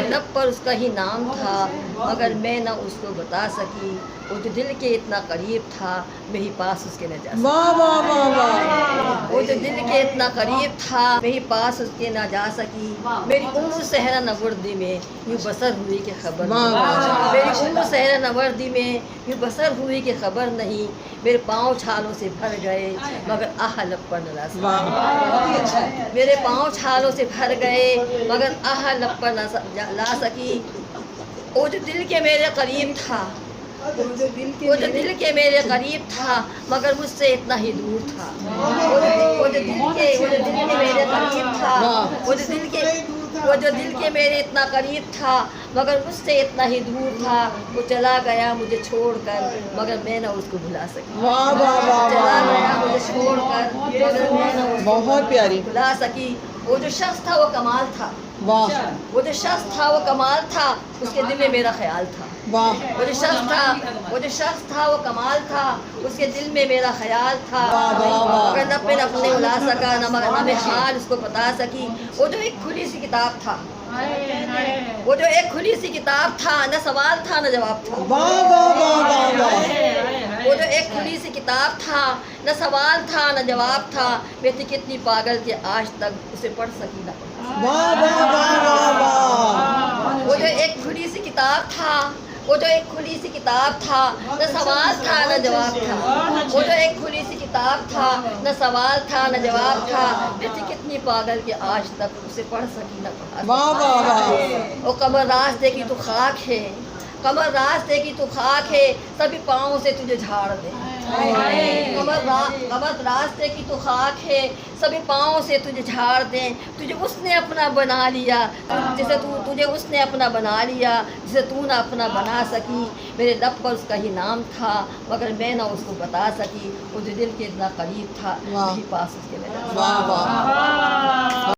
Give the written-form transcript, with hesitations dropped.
लब पर उसका ही नाम था, मगर मैं न उसको बता सकी। वो जो दिल के इतना करीब था, मैं ही पास उसके न जा सकी। वाह वाह वाह वाह। वो जो दिल के इतना करीब था, मैं ही पास उसके ना जा सकी। मेरी उम्र सहरा नवर्दी में यूँ बसर हुई कि खबर नहीं। मेरी उम्र सहरा नवर्दी में यूँ बसर हुई कि खबर नहीं। मेरे पाँव छालों से भर गए, मगर आह लब पर न ला सकी। मेरे पाँव छालों से भर गए, मगर आह लब पर न ला सकी। वो जो दिल के मेरे करीब था, वो जो दिल के मेरे करीब था, मगर मुझसे इतना ही दूर था। वो जो दिल के मेरे करीब था, वो जो दिल के मेरे इतना करीब था, मगर मुझसे इतना ही दूर था। वो चला गया मुझे छोड़कर, मगर मैं न उसको भुला सकी। वाह वाह वाह चला वाह। गया मुझे छोड़कर, मगर मैं न उसको बहुत प्यारी। भुला सकी। वो जो शख्स था वो कमाल था। वाह वो जो शख्स था वो कमाल था, उसके दिल में मेरा ख्याल था। वाह वो जो शख्स था वो कमाल था, उसके दिल में मेरा ख्याल था। वाह, वाह। मगर न पे अपने उला सका, न मैं हाल उसको बता सकी। वो जो एक खुली सी किताब था, वो जो एक खुली सी किताब था, न सवाल था न जवाब था। वाह वाह वाह वाह वाह। वो जो एक खुली सी किताब था, न सवाल था न जवाब था। मैं थी कितनी पागल कि आज तक उसे पढ़ सकी न। वाह वाह वाह वाह वाह। वो जो एक खुली सी किताब था, वो जो एक खुली सी किताब था, न सवाल था न जवाब था। वो जो एक खुली सी किताब था, न सवाल था न जवाब था। मैं थी कितनी पागल कि आज तक उसे पढ़ सकी न पढ़ा सकी। वाह वाह वाह। वो कमर रास्ते की तो खाक है, कमर रास्ते की तो खाक है, सभी पाँव से तुझे झाड़ दे। कमर रास्ते की तो खाक है, सभी पाँव से तुझे झाड़ दें। तुझे उसने अपना बना लिया, तुझे उसने अपना बना लिया, जिसे तू ना अपना बना सकी। मेरे लब पर उसका ही नाम था, मगर मैं ना उसको बता सकी। वो जो दिल के इतना करीब था, वही पास उसके। वाह वाह।